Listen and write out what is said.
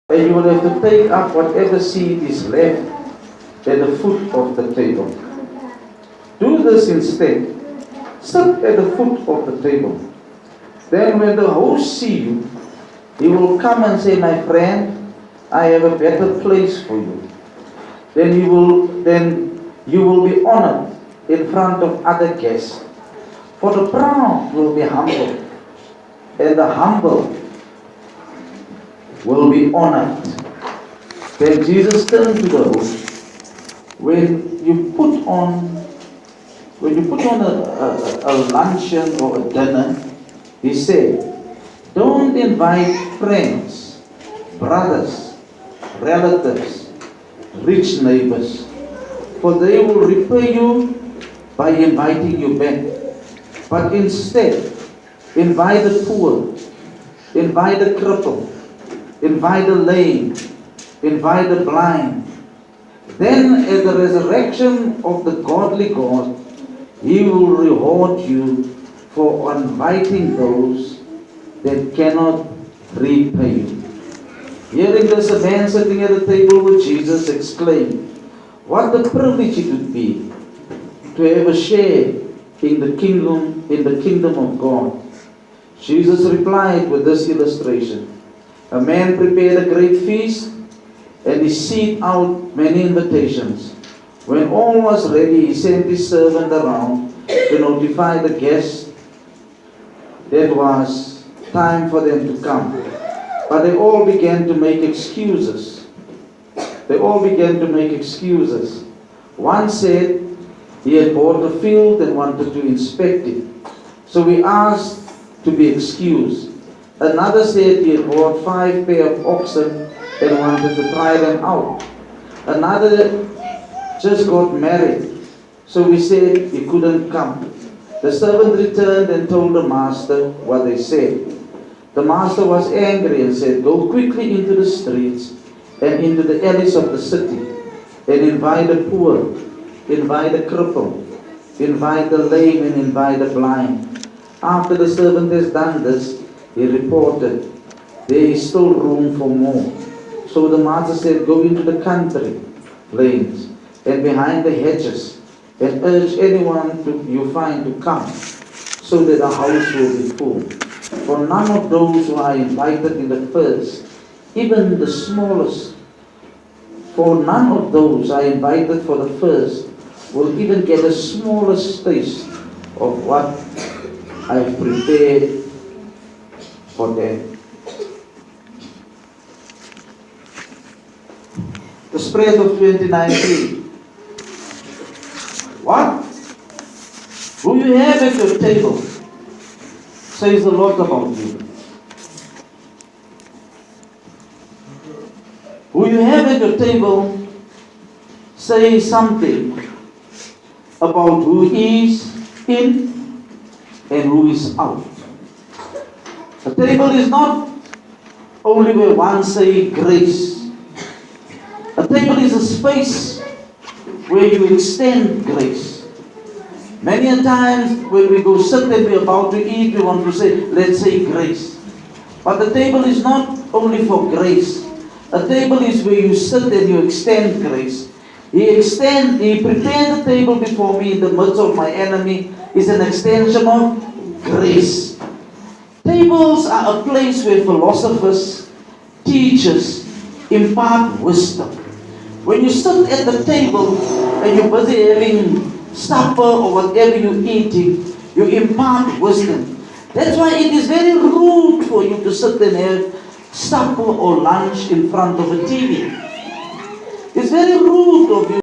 And you will have to take up whatever seed is left at the foot of the table. Do this instead. Sit at the foot of the table. Then when the host see you, he will come and say, "My friend, I have a better place for you." Then you will be honored in front of other guests. For the proud will be humbled, and the humble will be honored. Then Jesus turned to the host. When you put on a luncheon or a dinner, he said, don't invite friends, brothers, relatives, rich neighbors, for they will repay you by inviting you back. But instead, invite the poor, invite the cripple, invite the lame, invite the blind. Then at the resurrection of the godly God, He will reward you for inviting those that cannot repay you. Hearing this, a man sitting at the table with Jesus exclaimed, "What a privilege it would be to have a share in the kingdom of God." Jesus replied with this illustration. A man prepared a great feast, and he sent out many invitations. When all was ready, he sent his servant around to notify the guests that it was time for them to come. But they all began to make excuses. One said he had bought a field and wanted to inspect it, so he asked to be excused. Another said he had bought 5 pair of oxen and wanted to try them out. Another just got married, so he said he couldn't come. The servant returned and told the master what they said. The master was angry and said, "Go quickly into the streets and into the alleys of the city and invite the poor, invite the cripple, invite the lame, and invite the blind." After the servant has done this, he reported, "There is still room for more." So the master said, "Go into the country lanes and behind the hedges and urge anyone you find to come, so that the house will be full. For none of those who are invited in the first, even the smallest, for none of those are invited for the first will even get the smallest taste of what I have prepared for them." The spread of 29:3. What? Who you have at your table says a lot about you. Who you have at your table says something about who is in and who is out. A table is not only where one say grace. A table is a space where you extend grace. Many a times when we go sit and we're about to eat, we want to say, let's say grace. But the table is not only for grace. A table is where you sit and you extend grace. He prepared the table before me in the midst of my enemy is an extension of grace. Tables are a place where philosophers, teachers impart wisdom. When you sit at the table and you're busy having supper or whatever you're eating, you impart wisdom. That's why it is very rude for you to sit and have supper or lunch in front of a TV. It's very rude of you